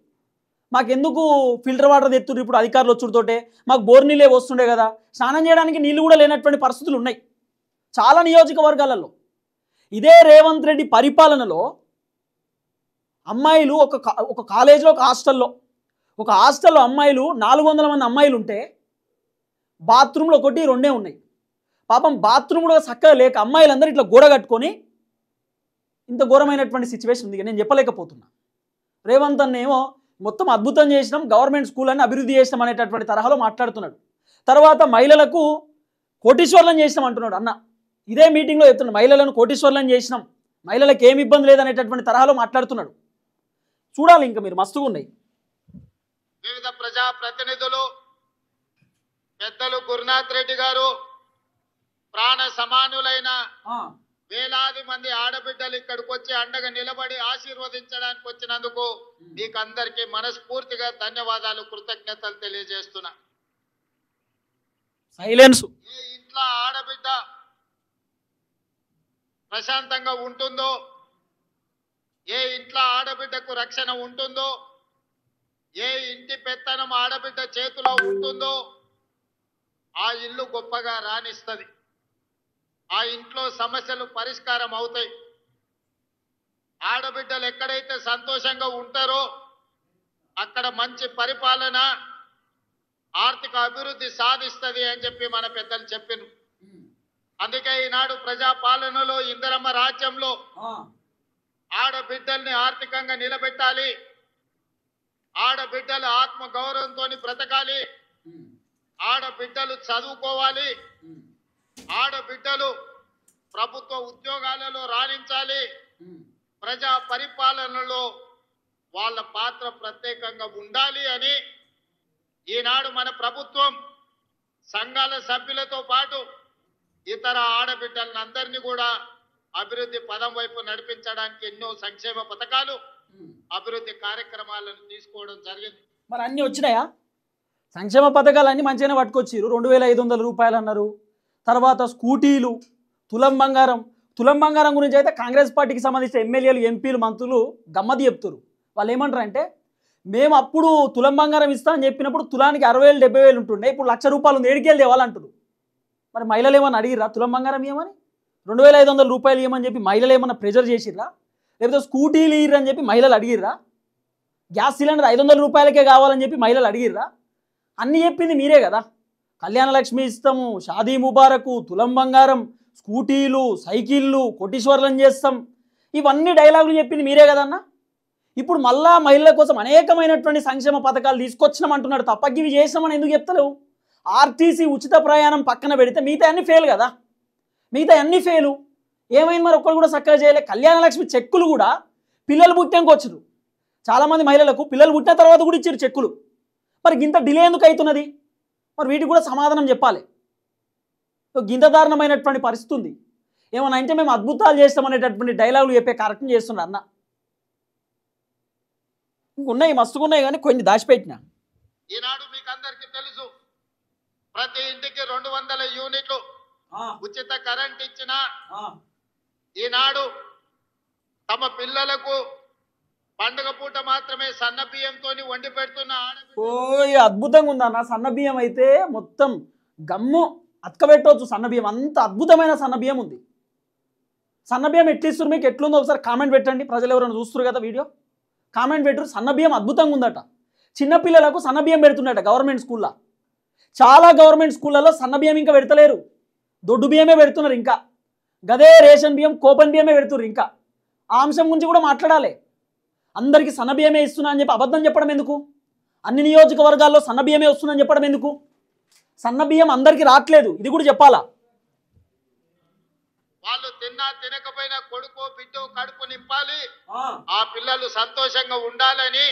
మాకెందుకు ఫిల్టర్ వాటర్ తెత్తుర్రు ఇప్పుడు అధికారులు వచ్చుడుతోటే, మాకు బోర్ నీళ్ళే వస్తుండే కదా, స్నానం చేయడానికి నీళ్ళు కూడా లేనటువంటి పరిస్థితులు ఉన్నాయి చాలా నియోజకవర్గాలలో. ఇదే రేవంత్ రెడ్డి పరిపాలనలో అమ్మాయిలు ఒక కాలేజీలో ఒక హాస్టల్లో అమ్మాయిలు 400 మంది అమ్మాయిలు ఉంటే బాత్రూంలో 1-2 ఉన్నాయి. పాపం బాత్రూమ్ కూడా చక్కగా లేక అమ్మాయిలందరూ ఇట్లా గోడ కట్టుకొని ఇంత ఘోరమైనటువంటి సిచ్యువేషన్ ఉంది. నేను చెప్పలేకపోతున్నా. రేవంత్ అన్న ఏమో మొత్తం అద్భుతం చేసినాం, గవర్నమెంట్ స్కూల్ అని అభివృద్ధి చేసినాం అనేటటువంటి తరహాలో మాట్లాడుతున్నాడు. తర్వాత మహిళలకు కోటీశ్వర్లను చేసినాం అంటున్నాడు అన్న. ఇదే మీటింగ్లో చెప్తున్నాడు, మహిళలను కోటీశ్వర్లను చేసినాం, మహిళలకు ఏమి ఇబ్బంది లేదనేటటువంటి తరహాలో మాట్లాడుతున్నాడు. చూడాలి ఇంకా మీరు, మస్తుగా ఉన్నాయి. వివిధ ప్రజా ప్రతినిధులు పెద్దలు గురునాథ్ రెడ్డి గారు, ప్రాణ సమానులైన వేలాది మంది ఆడబిడ్డలు ఇక్కడికి వచ్చి అండగా నిలబడి ఆశీర్వదించడానికి వచ్చినందుకు మీకు అందరికీ మనస్ఫూర్తిగా ధన్యవాదాలు, కృతజ్ఞతలు తెలియజేస్తున్నా. సైలెన్స్. ఏ ఇంట్లో ఆడబిడ్డ ప్రశాంతంగా ఉంటుందో, ఏ ఇంట్లో ఆడబిడ్డకు రక్షణ ఉంటుందో, ఏ ఇంటి పెత్తనం ఆడబిడ్డ చేతిలో ఉంటుందో ఆ ఇల్లు గొప్పగా రాణిస్తుంది. ఆ ఇంట్లో సమస్యలు పరిష్కారం అవుతాయి. ఆడబిడ్డలు ఎక్కడైతే సంతోషంగా ఉంటారో అక్కడ మంచి పరిపాలన, ఆర్థిక అభివృద్ధి సాధిస్తుంది అని చెప్పి మన పెద్దలు చెప్పారు. అందుకే ఈనాడు ప్రజాపాలనలో ఇందిరమ్మ రాజ్యంలో ఆడబిడ్డల్ని ఆర్థికంగా నిలబెట్టాలి, ఆడబిడ్డలు ఆత్మ గౌరవంతో బ్రతకాలి, ఆడబిడ్డలు చదువుకోవాలి, ఆడబిడ్డలు ప్రభుత్వ ఉద్యోగాలలో రాణించాలి, ప్రజా పరిపాలనలో వాళ్ళ పాత్ర ప్రత్యేకంగా ఉండాలి అని ఈనాడు మన ప్రభుత్వం సంఘాల సభ్యులతో పాటు ఇతర ఆడబిడ్డలను అందరినీ కూడా అభివృద్ధి పదం వైపు నడిపించడానికి ఎన్నో సంక్షేమ పథకాలు, అభివృద్ధి కార్యక్రమాలను తీసుకోవడం జరిగింది. మరి అన్నీ వచ్చినాయా? సంక్షేమ పథకాలు అన్నీ మంచిగానే పట్టుకొచ్చారు. 2500 రూపాయలు అన్నారు. తర్వాత స్కూటీలు, తులం బంగారం. తులం బంగారం గురించి అయితే కాంగ్రెస్ పార్టీకి సంబంధించిన ఎమ్మెల్యేలు, ఎంపీలు, మంత్రులు గమ్మది చెప్తారు. వాళ్ళు ఏమంటారంటే, మేము అప్పుడు తులం బంగారం ఇస్తామని చెప్పినప్పుడు తులానికి 60,000 70,000 ఉంటుండే, ఇప్పుడు 1,00,000 రూపాయలు ఉంది, ఏడికెళ్ళి తేవాలంటారు. మరి మహిళలు ఏమన్నా అడిగిర్రా తులం బంగారం ఇవ్వమని? 2500 రూపాయలు ఇవ్వమని చెప్పి మహిళలు ఏమన్నా ప్రెజర్ చేసిర్రా? లేకపోతే స్కూటీలు ఇయ్యరని చెప్పి మహిళలు అడిగిర్రా? గ్యాస్ సిలిండర్ 500 రూపాయలకే కావాలని చెప్పి మహిళలు అడిగిర్రా? అన్నీ చెప్పింది మీరే కదా. కళ్యాణ లక్ష్మి ఇస్తాము, షాదీ ముబారకు, తులం బంగారం, స్కూటీలు, సైకిళ్ళు, కోటీశ్వర్లను చేస్తాం, ఇవన్నీ డైలాగులు చెప్పింది మీరే కదన్నా. ఇప్పుడు మళ్ళా మహిళల కోసం అనేకమైనటువంటి సంక్షేమ పథకాలు తీసుకొచ్చినాం అంటున్నాడు తప్ప ఇవి చేసినామని ఎందుకు చెప్తలేవు? ఆర్టీసీ ఉచిత ప్రయాణం పక్కన పెడితే మిగతా అన్ని ఫెయిల్ కదా. మిగతా అన్ని ఫెయిలు. ఏమైంది మరి? ఒక్కరు కూడా చక్కగా చేయలే. కళ్యాణ లక్ష్మి చెక్కులు కూడా పిల్లలు పుట్టాక వచ్చారు. చాలామంది మహిళలకు పిల్లలు పుట్టిన తర్వాత కూడా ఇచ్చారు చెక్కులు. మరి గింత డిలే ఎందుకు అవుతున్నది? మరి వీటికి కూడా సమాధానం చెప్పాలి. గింత దారుణమైనటువంటి పరిస్థితి ఉంది. ఏమన్నా అంటే మేము అద్భుతాలు చేస్తామనేటటువంటి డైలాగులు చెప్పే కార్యక్రమం చేస్తున్నారు అన్న. ఇంకున్నాయి, మస్తుగున్నాయి, కానీ కొన్ని దాచిపెట్టిన. ఈనాడు మీకు అందరికీ తెలుసు, ప్రతి ఇంటికి 200 యూనిట్లు ఉచిత కరెంట్ ఇచ్చిన ఈనాడు తమ పిల్లలకు పండుగ పూట మాత్రమే సన్న బియ్యంతో వండి పెడుతున్న అద్భుతంగా ఉందన్న. సన్న బియ్యం అయితే మొత్తం గమ్ము అతకబెట్టవచ్చు. సన్న బియ్యం అంత అద్భుతమైన సన్న బియ్యం ఉంది. సన్న బియ్యం ఎట్లిస్తారు మీకు? ఎట్లుందో ఒకసారి కామెంట్ పెట్టండి. ప్రజలు ఎవరైనా చూస్తారు కదా వీడియో, కామెంట్ పెట్టరు. సన్న బియ్యం అద్భుతంగా ఉందట. చిన్నపిల్లలకు సన్న బియ్యం పెడుతున్నట గవర్నమెంట్ స్కూల్లో. చాలా గవర్నమెంట్ స్కూళ్ళలో సన్న బియ్యం ఇంకా పెడతలేరు, దొడ్డు బియ్యమే పెడుతున్నారు. ఇంకా గదే రేషన్ బియ్యం, కోపన్ బియ్యమే పెడుతున్నారు. ఇంకా ఆ అంశం గురించి కూడా మాట్లాడాలి. అందరికీ సన్న బియ్యమే ఇస్తున్నా అని చెప్పి అబద్ధం చెప్పడం ఎందుకు? అన్ని నియోజకవర్గాల్లో సన్న బియ్యమే వస్తుందని చెప్పడం ఎందుకు? సన్న బియ్యం అందరికీ రావట్లేదు, ఇది కూడా చెప్పాలా? వాళ్ళు తిన్నా తినకపోయినా కొడుకో బిడ్డో కడుపు నింపాలి, ఆ పిల్లలు సంతోషంగా ఉండాలని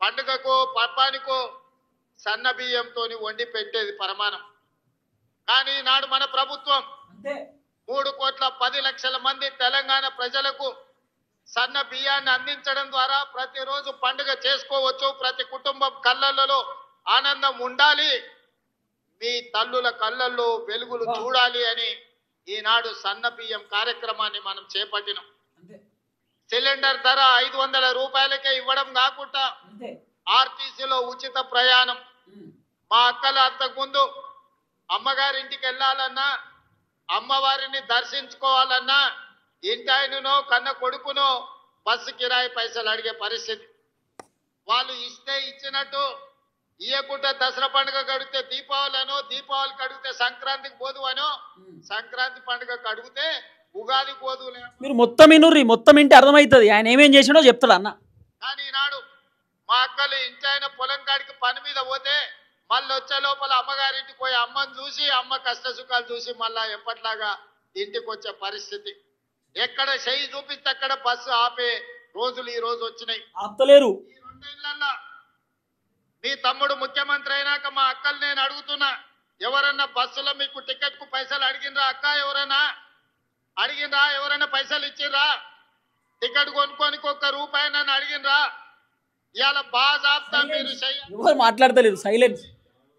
పండుగకో పప్పానికో సన్న బియ్యంతో వండి పెట్టేది పరమానం. కానీ నాడు మన ప్రభుత్వం 3,10,00,000 మంది తెలంగాణ ప్రజలకు సన్న బియ్యాన్ని అందించడం ద్వారా ప్రతిరోజు పండుగ చేసుకోవచ్చు, ప్రతి కుటుంబం కళ్ళల్లో ఆనందం ఉండాలి, మీ తల్లుల కళ్ళల్లో వెలుగులు చూడాలి అని ఈనాడు సన్న బియ్యం కార్యక్రమాన్ని మనం చేపట్టినాం. సిలిండర్ ధర 500 రూపాయలకే ఇవ్వడం కాకుండా ఆర్టీసీలో ఉచిత ప్రయాణం. మా అక్కలు అంతకుముందు అమ్మగారింటికి వెళ్ళాలన్నా, అమ్మవారిని దర్శించుకోవాలన్నా ఇంటి ఆయననో కన్న కొడుకునో బస్సు కిరాయి పైసలు అడిగే పరిస్థితి. వాళ్ళు ఇస్తే ఇచ్చినట్టు, ఇయ్యకుండా దసరా పండుగ కడిగితే దీపావళి అనో, దీపావళికి అడిగితే సంక్రాంతికి పోదు అనో, సంక్రాంతి పండుగకు అడిగితే ఉగాది పోదు. మీరు మొత్తం ఇనుర్రి, మొత్తం ఇంటి అర్థమవుతుంది ఆయన ఏమేం చేసినో చెప్తాడు అన్న. కానీ ఈనాడు మా అక్కలు ఇంటి ఆయన పొలం కాడికి పని మీద పోతే మళ్ళీ వచ్చే లోపల అమ్మగారింటికి పోయి అమ్మని చూసి అమ్మ కష్ట సుఖాలు చూసి మళ్ళా ఎప్పట్లాగా ఇంటికి వచ్చే పరిస్థితి. ఎక్కడ చెయ్యి చూపిస్తే అక్కడ బస్సు ఆపే రోజులు ఈ రోజు వచ్చినాయి. ఆపుతలేరు. ఈ 2 ఏళ్లలో మీ తమ్ముడు ముఖ్యమంత్రి అయినాక మా అక్కలు నేను అడుగుతున్నా, ఎవరన్నా బస్సులో మీకు టికెట్ కు పైసలు అడిగినరా? అక్క ఎవరైనా అడిగినరా? ఎవరైనా పైసలు ఇచ్చిర్రా? టికెట్ కొనుక్కోనికి ₹1 నన్ను అడిగినరా? ఇవాళ బాజాబ్తా మీరు ఎవరు మాట్లాడతలేరు, సైలెన్స్.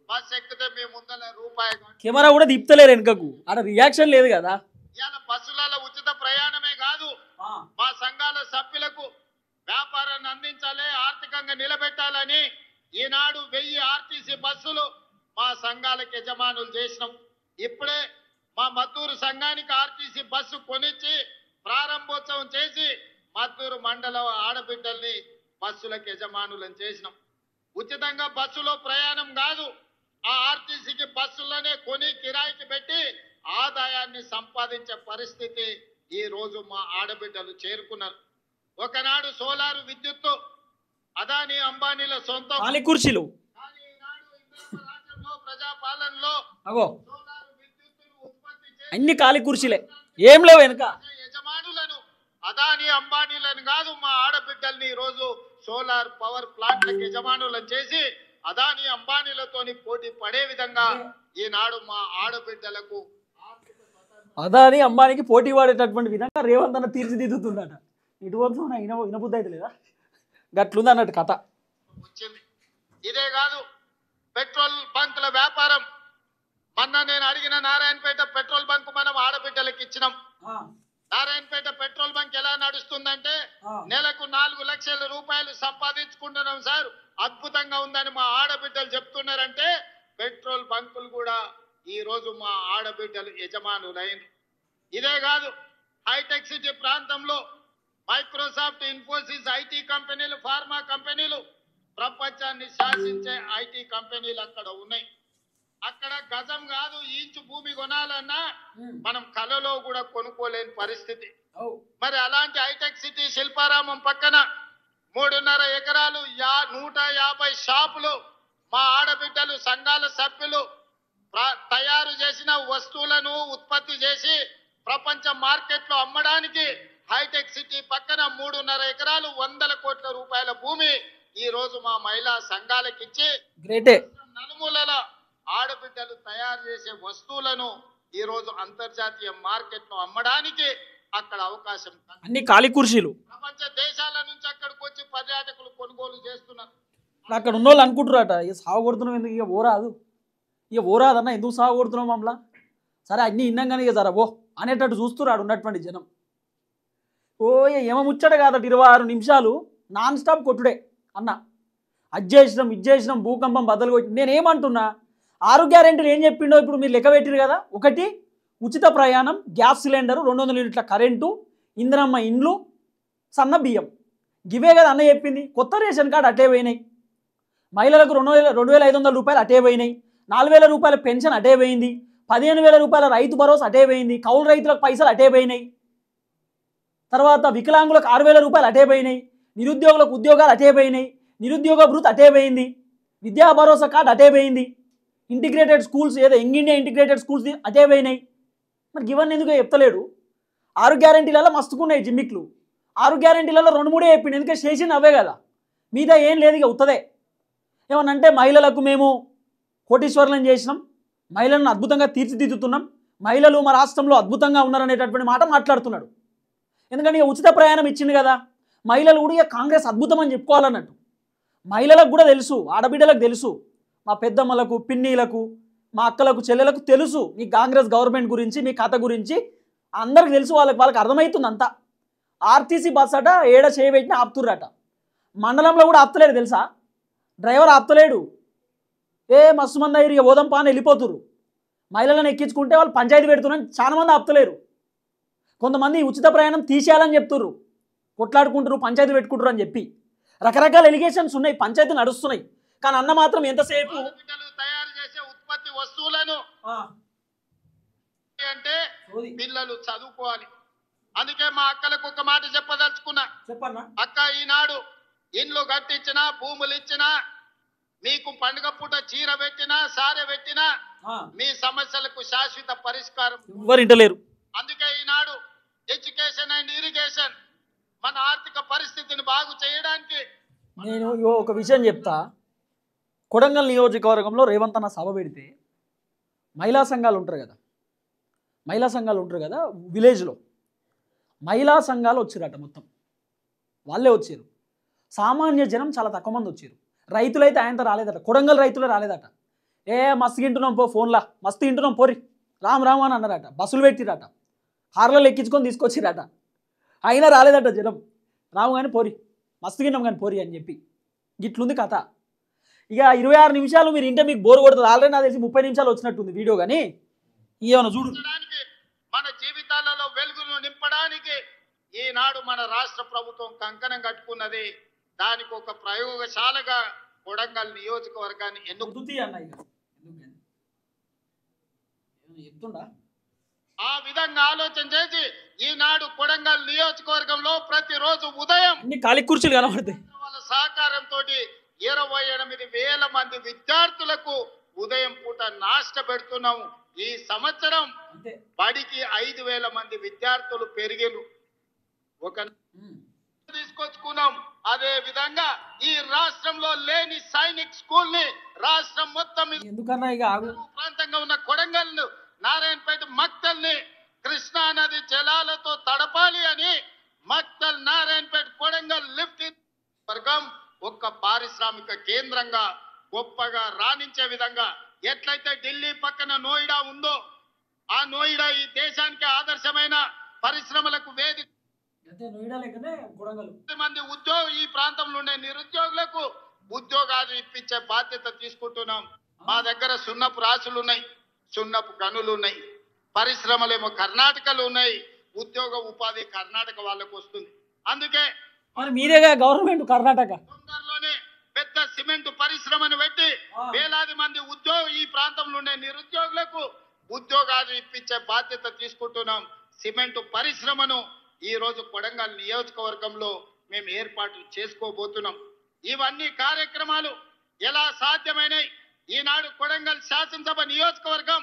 బస్ ఎక్కితే మీ ముందర రూపాయి కెమెరా కూడా తిప్పుతలేరు వెనుకకు, ఆడ రియాక్షన్ లేదు కదా. ఇవాళ బస్సులలో ఉచిత ప్రయాణమే కాదు, మా సంఘాల సభ్యులకు వ్యాపారాన్ని అందించాలి, ఆర్థికంగా నిలబెట్టాలని ఈనాడు 1000 ఆర్టీసీ బస్సులు మా సంఘాలకు యజమానులు చేసినాం. ఇప్పుడే మా మద్దూరు సంఘానికి ఆర్టీసీ బస్సు కొనిచ్చి ప్రారంభోత్సవం చేసి మద్దూరు మండల ఆడబిడ్డల్ని బస్సులకు యజమానులను చేసినాం. ఉచితంగా బస్సులో ప్రయాణం కాదు, ఆ ఆర్టీసీకి బస్సులోనే కొని కిరాయికి పెట్టి ఆదాయాన్ని సంపాదించే పరిస్థితి ఈ రోజు మా ఆడబిడ్డలు చేరుకున్నారు. ఒకనాడు సోలారు విద్యుత్తు అదానీ అంబానీల సొంతం. కుర్చీలు ప్రజాపాలనలో సోలారు విద్యుత్తును ఉత్పత్తి అన్ని ఖాళీ కుర్చీలే, ఏం లేవు వెనుక. యజమానులను అదానీ అంబానీలను కాదు, మా ఆడబిడ్డల్ని ఈ రోజు సోలార్ పవర్ ప్లాంట్లకు యజమానులను చేసి అదానీ అంబానీలతోని పోటీ పడే విధంగా ఈనాడు మా ఆడబిడ్డలకు అదానీ అంబానీకి పోటీ పడేటటువంటి విధంగా రేవంత్ అన్న తీర్చిదిద్దుతుండట. ఇటువంటి ఇనబుద్ధి అయితే లేదా, గట్లుంది అన్నట్టు కథ వచ్చింది. ఇదే కాదు, పెట్రోల్ బంకుల వ్యాపారం. మొన్న నేను అడిగిన నారాయణపేట పెట్రోల్ బంక్ మనం ఆడబిడ్డలకు ఇచ్చినాం. నారాయణపేట పెట్రోల్ బంక్ ఎలా నడుస్తుందంటే నెలకు 4 లక్షల రూపాయలు సంపాదించుకుంటున్నాం సార్, అద్భుతంగా ఉందని మా ఆడబిడ్డలు చెప్తున్నారంటే పెట్రోల్ బంకులు కూడా ఈ రోజు మా ఆడబిడ్డలు యజమానులైన. ఇదే కాదు, హైటెక్ సిటీ ప్రాంతంలో మైక్రోసాఫ్ట్, ఇన్ఫోసిస్ ఐటీ కంపెనీలు, ఫార్మా కంపెనీలు, ప్రపంచాన్ని శాసించే ఐటీ కంపెనీలు అక్కడ ఉన్నాయి. అక్కడ గజం కాదు ఇంచు భూమి కొనాలన్నా మనం కలలో కూడా కొనుక్కోలేని పరిస్థితి. మరి అలాంటి హైటెక్ సిటీ శిల్పారామం పక్కన 3.5 ఎకరాలు 150 షాపులు మా ఆడబిడ్డలు సంఘాల సభ్యులు తయారు చేసిన వస్తువులను ఉత్పత్తి చేసి ప్రపంచ మార్కెట్ లో అమ్మడానికి హైటెక్ సిటీ పక్కన 3.5 ఎకరాలు 100 కోట్ల రూపాయల భూమి ఈ రోజు మా మహిళా సంఘాలకు ఇచ్చి నలుమూలల ఆడబిడ్డలు తయారు చేసే వస్తువులను ఈ రోజు అంతర్జాతీయ మార్కెట్ లో అమ్మడానికి అక్కడ అవకాశం. అన్ని ఖాళీ కుర్చీలు ప్రపంచ దేశాల నుంచి అక్కడికి వచ్చి పర్యాటకులు కొనుగోలు చేస్తున్నారు. అక్కడ ఉన్న వాళ్ళు అనుకుంటారట, ఇక సాగు కొడుతున్నాం ఎందుకు, ఇక ఓరాదు, ఇక ఓరాదన్న ఎందుకు సాగు కొడుతున్నాం మమ్మల్ని, సరే అన్నీ ఇన్నాగానే ఇక జరా ఓ అనేటట్టు చూస్తున్నాడు ఉన్నటువంటి జనం. ఓ ఏమో ముచ్చట కాదట, 26 నిమిషాలు నాన్ స్టాప్ కొట్టుడే అన్న. అది చేసినాం ఇది చేసినాం, భూకంపం బద్దలు కొట్టి. నేనేమంటున్నా, 6 గ్యారెంటీలు ఏం చెప్పిండో ఇప్పుడు మీరు లెక్క పెట్టిరు కదా. 1 ఉచిత ప్రయాణం, గ్యాస్ సిలిండరు, 200 యూనిట్ల కరెంటు, ఇందిరమ్మ ఇండ్లు, సన్న బియ్యం, గివే కదా అన్న చెప్పింది. కొత్త రేషన్ కార్డు అటే పోయినాయి, మహిళలకు 2,500 రూపాయలు అటే పోయినాయి, 4,000 రూపాయల పెన్షన్ అటే పోయింది, 15,000 రూపాయల రైతు భరోసా అటే పోయింది, కౌలు రైతులకు పైసలు అటే పోయినాయి, తర్వాత వికలాంగులకు 6,000 రూపాయలు అటే పోయినాయి, నిరుద్యోగులకు ఉద్యోగాలు అటే పోయినాయి, నిరుద్యోగ భృతి అటే పోయింది, విద్యా భరోసా కార్డు అటే పోయింది, ఇంటిగ్రేటెడ్ స్కూల్స్ ఏదో యంగ్ ఇండియా ఇంటిగ్రేటెడ్ స్కూల్స్ అటే పోయినాయి. మరి ఇవన్నీ ఎందుకు చెప్తలేడు? 6 గ్యారెంటీలలో మస్తుకున్నాయి జిమ్మిక్లు, 6 గ్యారెంటీలలో 2-3 చెప్పింది, ఎందుకంటే చేసింది అవే కదా, మీద ఏం లేదు, ఇక ఉత్తదే. ఏమనంటే మహిళలకు మేము కోటీశ్వరులను చేసినాం, మహిళలను అద్భుతంగా తీర్చిదిద్దుతున్నాం, మహిళలు మా రాష్ట్రంలో అద్భుతంగా ఉన్నారనేటటువంటి మాట మాట్లాడుతున్నాడు. ఎందుకంటే ఇక ఉచిత ప్రయాణం ఇచ్చింది కదా, మహిళలు కూడా ఇక కాంగ్రెస్ అద్భుతం అని చెప్పుకోవాలన్నట్టు. మహిళలకు కూడా తెలుసు, ఆడబిడ్డలకు తెలుసు, మా పెద్దమ్మలకు, పిన్నీలకు, మా అక్కలకు, చెల్లెలకు తెలుసు మీ కాంగ్రెస్ గవర్నమెంట్ గురించి, మీ కథ గురించి అందరికి తెలుసు. వాళ్ళకి అర్థమవుతుంది అంతా. ఆర్టీసీ బస్ అట ఏడ చేయబెట్టినా ఆపుతుర్రట, మండలంలో కూడా ఆపుతలేడు తెలుసా, డ్రైవర్ ఆపుతలేడు. మస్తు మంది అయ్యారు, ఇక ఓదం పాని వెళ్ళిపోతురు. మహిళలను ఎక్కించుకుంటే వాళ్ళు పంచాయతీ పెడుతున్నారని చాలా మంది ఆపుతలేరు. కొంతమంది ఉచిత ప్రయాణం తీసేయాలని చెప్తుర్రు, కొట్లాడుకుంటారు, పంచాయతీ పెట్టుకుంటారు అని చెప్పి రకరకాల ఎలిగేషన్స్ ఉన్నాయి, పంచాయతీ నడుస్తున్నాయి. కానీ అన్న మాత్రం ఎంతసేపు తయారు చేసే ఉత్పత్తి వస్తువులను అంటే పిల్లలు చదువుకోవాలి. అందుకే మా అక్కలకు ఒక మాట చెప్పదలుచుకున్నా. చెప్పన్నా అక్క, ఈనాడు ఇండ్లు కట్టించినా భూములు ఇచ్చినా మీకు పండుగ పూట చీర పెట్టినా సారె పెట్టినా మీ సమస్యలకు శాశ్వత పరిష్కారం ఎవరు ఇంటలేరు. అందుకే ఈనాడు ఎడ్యుకేషన్ అండ్ ఇరిగేషన్ మన ఆర్థిక పరిస్థితిని బాగు చేయడానికి నేను ఒక విషయం చెప్తా. కొడంగల్ నియోజకవర్గంలో రేవంత్ అన్న సభ పెడితే మహిళా సంఘాలు ఉంటారు కదా విలేజ్లో మహిళా సంఘాలు వచ్చిరట. మొత్తం వాళ్ళే వచ్చారు. సామాన్య జనం చాలా తక్కువ మంది వచ్చారు. రైతులైతే ఆయనతో రాలేదట. కొడంగల్ రైతులు రాలేదట. మస్తు తింటున్నాం పో ఫోన్లా, మస్తు తింటున్నాం పోరి రామ్ అని అన్నారట. బస్సులు పెట్టిరట, కార్లలో ఎక్కించుకొని తీసుకొచ్చిరట. అయినా రాలేదట జనం. రాము కానీ పోరి, మస్తు తిన్నాం కానీ పోరి అని చెప్పి. గిట్లుంది కథ. ఇక 26 నిమిషాలు మీరు ఇంటే మీకు బోర్ కొడుతుంది. ఆల్రెడీ నాకు తెలిసి 30 నిమిషాలు వచ్చినట్టుంది వీడియో. కానీ ఏమన్నా చూడు, మన జీవితాలలో వెలుగును నింపడానికి ఈనాడు మన రాష్ట్ర ప్రభుత్వం కంకణం కట్టుకున్నది. దానికి ఒక ప్రయోగశాలగా కొడంగల్ నియోజకవర్గాన్ని ఆ విధంగా ఆలోచన చేసి ఈనాడు కొడంగల్ నియోజకవర్గంలో ప్రతిరోజు ఉదయం ఖాళీ కుర్చీలు కనబడతాయి. వాళ్ళ సహకారంతో 28,000 మంది విద్యార్థులకు ఉదయం పూట నాష్ట పెడుతున్నాము. ఈ సంవత్సరం బడికి 5,000 మంది విద్యార్థులు పెరిగిరు. ఒక తీసుకొచ్చుకున్నాం. అదే విధంగా ఈ రాష్ట్రంలో లేని సైనిక్ స్కూల్ ని రాష్ట్రం మొత్తం ప్రాంతంగా ఉన్న కొడంగల్ నారాయణపేట మక్తల్ ని కృష్ణా నది జలాలతో తడపాలి అని మక్తల్ నారాయణపేట కొడంగల్ లిఫ్ట్ వర్గం ఒక్క పారిశ్రామిక కేంద్రంగా గొప్పగా రాణించే విధంగా ఎట్లయితే ఢిల్లీ పక్కన నోయిడా ఉందో ఆ నోయిడా ఈ దేశానికి ఆదర్శమైన పరిశ్రమలకు వేదిక. మంది ఈ ప్రాంతంలో ఉండే నిరుద్యోగులకు ఉద్యోగాలు ఇప్పించే బాధ్యత తీసుకుంటున్నాం. మా దగ్గర సున్నపు రాసులు ఉన్నాయి, సున్నపు గనులు ఉన్నాయి, పరిశ్రమలేమో కర్ణాటకలో ఉన్నాయి. ఉద్యోగ ఉపాధి కర్ణాటక వాళ్ళకు వస్తుంది. అందుకే మీరేగా గవర్నమెంట్ కర్ణాటక తొందరలోనే పెద్ద సిమెంట్ పరిశ్రమను పెట్టి వేలాది మంది ఈ ప్రాంతంలో ఉండే నిరుద్యోగులకు ఉద్యోగాలు ఇప్పించే బాధ్యత తీసుకుంటున్నాం. సిమెంట్ పరిశ్రమను ఈ రోజు కొడంగల్ నియోజకవర్గంలో మేము ఏర్పాటు చేసుకోబోతున్నాం. ఇవన్నీ కార్యక్రమాలు ఎలా సాధ్యమైనాయి? ఈనాడు కొడంగల్ శాసనసభ నియోజకవర్గం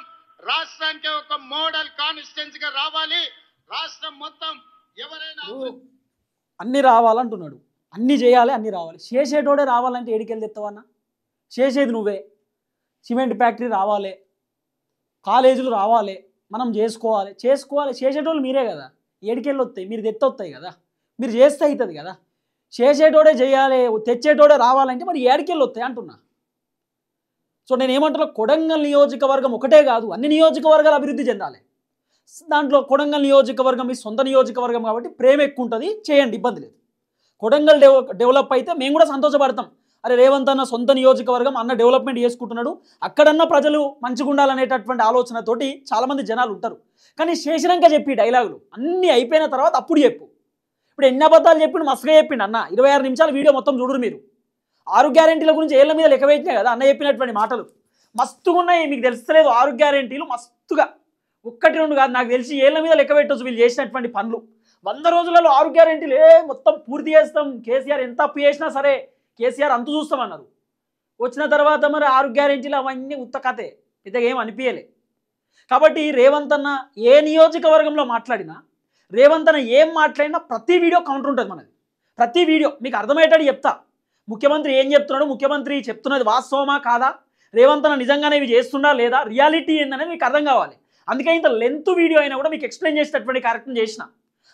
రాష్ట్రానికి ఒక మోడల్ కాన్స్టిట్యున్సీగా రావాలి. రాష్ట్రం మొత్తం ఎవరైనా అన్ని రావాలంటున్నాడు. అన్ని చేయాలి, అన్ని రావాలి. చేసేటోడే రావాలంటే ఏడికెళ్ళి తెస్తావన్నా? చేసేది నువ్వే. సిమెంట్ ఫ్యాక్టరీ రావాలి, కాలేజీలు రావాలి, మనం చేసుకోవాలి. చేసేటోళ్ళు మీరే కదా. ఏడికెళ్ళి వస్తాయి? మీరు తెత్తొస్తాయి కదా. మీరు చేస్తే అవుతుంది కదా. చేసేటోడే చేయాలి, తెచ్చేటోడే రావాలంటే మరి ఏడికెళ్ళి వస్తాయి అంటున్నా. సో నేను ఏమంటున్నా, కొడంగల్ నియోజకవర్గం ఒకటే కాదు, అన్ని నియోజకవర్గాలు అభివృద్ధి చెందాలి. దాంట్లో కొడంగల్ నియోజకవర్గం మీ సొంత నియోజకవర్గం కాబట్టి ప్రేమ ఎక్కువ ఉంటుంది, చేయండి, ఇబ్బంది లేదు. కొడంగల్ డెవలప్ అయితే మేము కూడా సంతోషపడతాం. అరే రేవంత్ అన్న సొంత నియోజకవర్గం అన్న డెవలప్మెంట్ చేసుకుంటున్నాడు, అక్కడన్నా ప్రజలు మంచిగా ఉండాలనేటటువంటి ఆలోచనతోటి చాలామంది జనాలు ఉంటారు. కానీ చేసినాక చెప్పి డైలాగులు అన్నీ అయిపోయిన తర్వాత అప్పుడు చెప్పు. ఇప్పుడు ఎన్ని అబద్ధాలు చెప్పిండు, మస్తుగా చెప్పిండు అన్న. 26 నిమిషాల వీడియో మొత్తం చూడరు మీరు. 6 గ్యారెంటీల గురించి ఏళ్ళ మీద లెక్క వేసినాయి కదా అన్న చెప్పినటువంటి మాటలు. మస్తుగా ఉన్నాయి, మీకు తెలుస్తలేదు. 6 గ్యారెంటీలు మస్తుగా, 1-2 కాదు, నాకు తెలిసి ఏళ్ళ మీద లెక్క పెట్టవచ్చు వీళ్ళు చేసినటువంటి పనులు. 100 రోజులలో 6 గ్యారెంటీలు మొత్తం పూర్తి చేస్తాం. కేసీఆర్ ఎంత అప్పు చేసినా సరే కేసీఆర్ అంతు చూస్తామన్నారు. వచ్చిన తర్వాత మరి 6 గ్యారెంటీలు అవన్నీ ఉత్త కథే, పెద్దగా ఏం అనిపించలే. కాబట్టి రేవంత్ అన్న ఏ నియోజకవర్గంలో మాట్లాడినా, రేవంత్ అన్న ఏం మాట్లాడినా ప్రతి వీడియో కౌంటర్ ఉంటుంది మనది. ప్రతి వీడియో మీకు అర్థమయ్యేటట్టు చెప్తా. ముఖ్యమంత్రి ఏం చెప్తున్నాడు, ముఖ్యమంత్రి చెప్తున్నది వాస్తవమా కాదా, రేవంత్ అన్న నిజంగానే ఇవి చేస్తుండా లేదా, రియాలిటీ ఏందనేది మీకు అర్థం కావాలి. అందుకే ఇంత లెంత్ వీడియో అయినా కూడా మీకు ఎక్స్ప్లెయిన్ చేసేటటువంటి కార్యక్రమం చేసిన.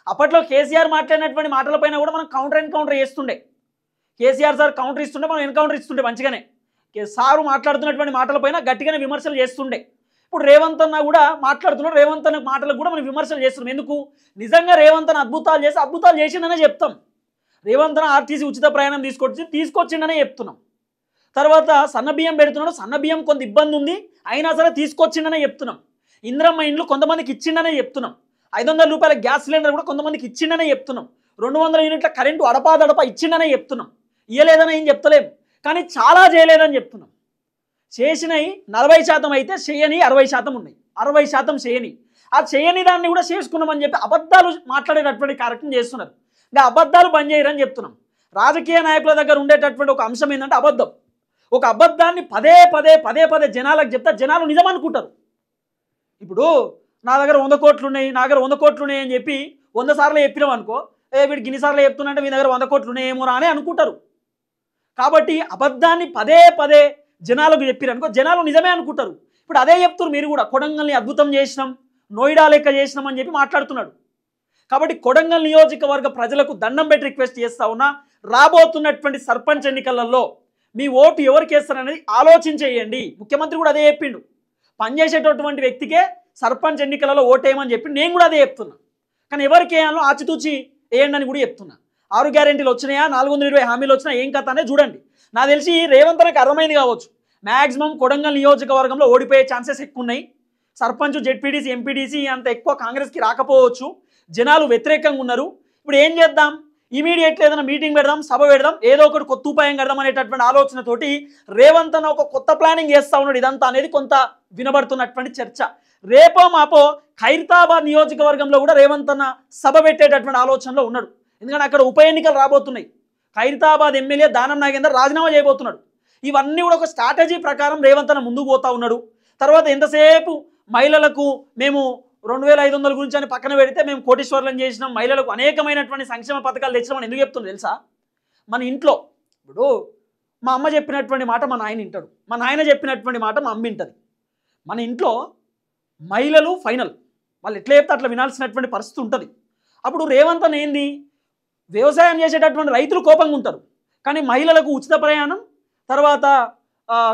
అప్పట్లో కేసీఆర్ మాట్లాడినటువంటి మాటలపైన కూడా మనం కౌంటర్ చేస్తుండే. కేసీఆర్ సార్ కౌంటర్ ఇస్తుండే, మనం ఎన్కౌంటర్ ఇస్తుండే మంచిగానే. సారు మాట్లాడుతున్నటువంటి మాటలపైన గట్టిగానే విమర్శలు చేస్తుండే. ఇప్పుడు రేవంత్ అన్న కూడా మాట్లాడుతున్నాడు, రేవంత్ అన్న మాటలకు కూడా మనం విమర్శలు చేస్తున్నాం. ఎందుకు? నిజంగా రేవంత్ అన్న అద్భుతాలు చేసిందనే చెప్తాం. రేవంత్ అన్న ఆర్టీసీ ఉచిత ప్రయాణం తీసుకొచ్చిండనే చెప్తున్నాం. తర్వాత సన్నబియ్యం పెడుతున్నాడు, సన్నబియ్యం కొంత ఇబ్బంది ఉంది అయినా సరే తీసుకొచ్చిండనే చెప్తున్నాం. ఇంద్రమ్మ ఇండ్లు కొంతమందికి ఇచ్చిండనే చెప్తున్నాం. 500 రూపాయల గ్యాస్ సిలిండర్ కూడా కొంతమందికి ఇచ్చిండనే చెప్తున్నాం. 200 యూనిట్ల కరెంటు అడపాదడప ఇచ్చిండనే చెప్తున్నాం. ఇయ్యలేదని ఏం చెప్తలేం, కానీ చాలా చేయలేదని చెప్తున్నాం. చేసినవి 40% అయితే చేయని 60% ఉన్నాయి. 60% చేయని, ఆ చేయని దాన్ని కూడా చేసుకున్నామని చెప్పి అబద్ధాలు మాట్లాడేటటువంటి కార్యక్రమం చేస్తున్నారు. ఇంకా అబద్ధాలు బంద్ చేయరని చెప్తున్నాం. రాజకీయ నాయకుల దగ్గర ఉండేటటువంటి ఒక అంశం ఏంటంటే అబద్ధం. ఒక అబద్ధాన్ని పదే పదే జనాలకు చెప్తే జనాలు నిజం అనుకుంటారు. ఇప్పుడు నా దగ్గర 100 కోట్లు ఉన్నాయి, నా దగ్గర 100 కోట్లు ఉన్నాయి అని చెప్పి 100 సార్లు చెప్పినాం అనుకో, వీడికి ఇన్ని సార్లు చెప్తున్నంటే మీ దగ్గర 100 కోట్లు ఉన్నాయేమో అని అనుకుంటారు. కాబట్టి అబద్ధాన్ని పదే జనాలకు చెప్పిరనుకో జనాలు నిజమే అనుకుంటారు. ఇప్పుడు అదే చెప్తున్నారు మీరు కూడా, కొడంగల్ని అద్భుతం చేసినాం, నోయిడా లెక్క చేసినాం అని చెప్పి మాట్లాడుతున్నాడు. కాబట్టి కొడంగల్ నియోజకవర్గ ప్రజలకు దండం పెట్టి రిక్వెస్ట్ చేస్తా ఉన్నా, రాబోతున్నటువంటి సర్పంచ్ ఎన్నికలలో మీ ఓటు ఎవరికి వేస్తారనేది ఆలోచించేయండి. ముఖ్యమంత్రి కూడా అదే చెప్పిండు, పనిచేసేటటువంటి వ్యక్తికే సర్పంచ్ ఎన్నికలలో ఓటేయమని చెప్పి నేను కూడా అదే చెప్తున్నా. కానీ ఎవరికి వేయాలో ఆచితూచి వేయండి అని కూడా చెప్తున్నా. 6 గ్యారెంటీలు వచ్చినాయా, 420 హామీలు వచ్చినా ఏం కథ అనేది చూడండి. నాకు తెలిసి రేవంత్ నాకు అర్థమైంది కావచ్చు, మ్యాక్సిమం కొడంగల్ నియోజకవర్గంలో ఓడిపోయే ఛాన్సెస్ ఎక్కువ ఉన్నాయి. సర్పంచ్, జెడ్పీటీసీ, ఎంపీటీసీ అంత ఎక్కువ కాంగ్రెస్కి రాకపోవచ్చు, జనాలు వ్యతిరేకంగా ఉన్నారు. ఇప్పుడు ఏం చేద్దాం, ఇమీడియట్లీ ఏదైనా మీటింగ్ పెడదాం, సభ పెడదాం, ఏదో ఒకటి కొత్త ఉపాయం కడదాం అనేటటువంటి ఆలోచనతోటి రేవంత్ అన్న ఒక కొత్త ప్లానింగ్ చేస్తూ ఉన్నాడు. ఇదంతా అనేది కొంత వినబడుతున్నటువంటి చర్చ. రేపో మాపో ఖైరతాబాద్ నియోజకవర్గంలో కూడా రేవంత్ అన్న సభ పెట్టేటటువంటి ఆలోచనలో ఉన్నాడు. ఎందుకంటే అక్కడ ఉప ఎన్నికలు రాబోతున్నాయి. ఖైరతాబాద్ ఎమ్మెల్యే దానం నాగేందర్ రాజీనామా చేయబోతున్నాడు. ఇవన్నీ కూడా ఒక స్ట్రాటజీ ప్రకారం రేవంత్ అన్న ముందుకు పోతా ఉన్నాడు. తర్వాత ఎంతసేపు మహిళలకు మేము 2500 గురించి అని పక్కన పెడితే మేము కోటీశ్వర్లను చేసినాం, మహిళలకు అనేకమైనటువంటి సంక్షేమ పథకాలు తెచ్చినామని ఎందుకు చెప్తున్నారు తెలుసా? మన ఇంట్లో ఇప్పుడు మా అమ్మ చెప్పినటువంటి మాట మా నాయన వింటాడు, మా నాయన చెప్పినటువంటి మాట మా అమ్మ వింటుంది. మన ఇంట్లో మహిళలు ఫైనల్, వాళ్ళు ఎట్లా చెప్తే అట్లా వినాల్సినటువంటి పరిస్థితి ఉంటుంది. అప్పుడు రేవంత్ అన్న ఏంది, వ్యవసాయం చేసేటటువంటి రైతులు కోపంగా ఉంటారు, కానీ మహిళలకు ఉచిత ప్రయాణం, తర్వాత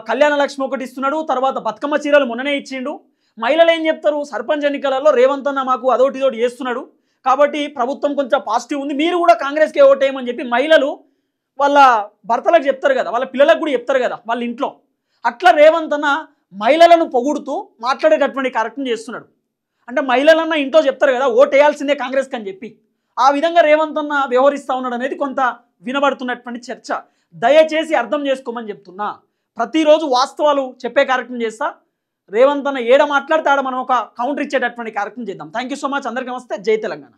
కళ్యాణ లక్ష్మి ఒకటి ఇస్తున్నాడు, తర్వాత బతుకమ్మ చీరలు మొన్ననే ఇచ్చిండు. మహిళలు ఏం చెప్తారు, సర్పంచ్ ఎన్నికలలో రేవంత్ అన్న మాకు అదోటి ఇదోటి చేస్తున్నాడు కాబట్టి ప్రభుత్వం కొంచెం పాజిటివ్ ఉంది, మీరు కూడా కాంగ్రెస్కే ఓటేయమని చెప్పి మహిళలు వాళ్ళ భర్తలకు చెప్తారు కదా, వాళ్ళ పిల్లలకు కూడా చెప్తారు కదా వాళ్ళ ఇంట్లో. అట్లా రేవంత్ అన్న మహిళలను పొగుడుతూ మాట్లాడేటటువంటి కార్యక్రమం చేస్తున్నాడు. అంటే మహిళలన్న ఇంట్లో చెప్తారు కదా ఓటేయాల్సిందే కాంగ్రెస్కి అని చెప్పి, ఆ విధంగా రేవంత్ అన్న వ్యవహరిస్తూ ఉన్నాడు అనేది కొంత వినబడుతున్నటువంటి చర్చ. దయచేసి అర్థం చేసుకోమని చెప్తున్నా. ప్రతిరోజు వాస్తవాలు చెప్పే కార్యక్రమం చేస్తా. రేవంత్ అన్న ఏడ మాట్లాడితే ఆడ మనం ఒక కౌంటర్ ఇచ్చేటటువంటి కార్యక్రమం చేద్దాం. Thank you so much. అందరికీ నమస్తే. జై తెలంగాణ.